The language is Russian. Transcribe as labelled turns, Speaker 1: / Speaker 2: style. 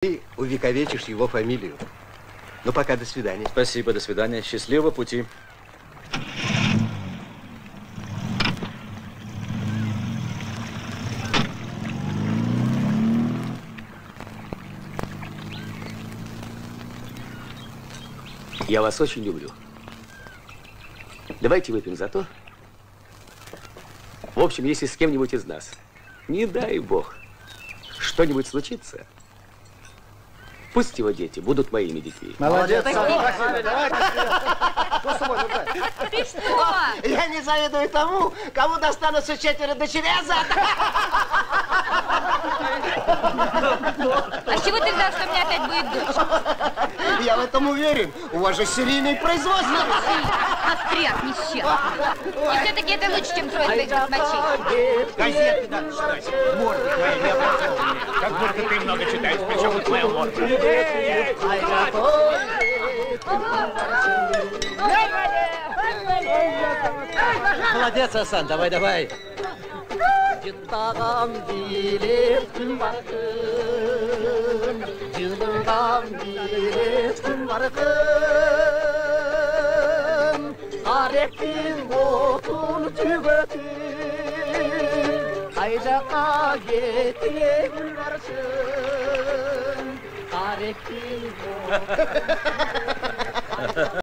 Speaker 1: Ты увековечишь его фамилию. Ну, пока, до свидания.
Speaker 2: Спасибо, до свидания. Счастливого пути.
Speaker 3: Я вас очень люблю. Давайте выпьем за то. В общем, если с кем-нибудь из нас, не дай бог, что-нибудь случится, пусть его дети будут моими детьми.
Speaker 1: Молодец.
Speaker 4: Ты что?
Speaker 5: Я не завидую тому, кому достанутся 4 дочерей зад.
Speaker 4: А с чего ты взял, что у меня опять будет дочь?
Speaker 5: Я в этом уверен. У вас же серийное производство.
Speaker 4: Остряк несчастный. И все-таки это лучше, чем трое твоих космачей.
Speaker 5: Газеты надо читать. Морды твои не обратил.
Speaker 6: Как будто ты много читаешь, причем и твоя морда.
Speaker 1: Молодец, Асан, давай.
Speaker 5: Cıttağam bilir tüm vargın, cıldırgam bilir tüm vargın, Arep'in botun tügötün, Aycağa getir varsın, Arep'in botun.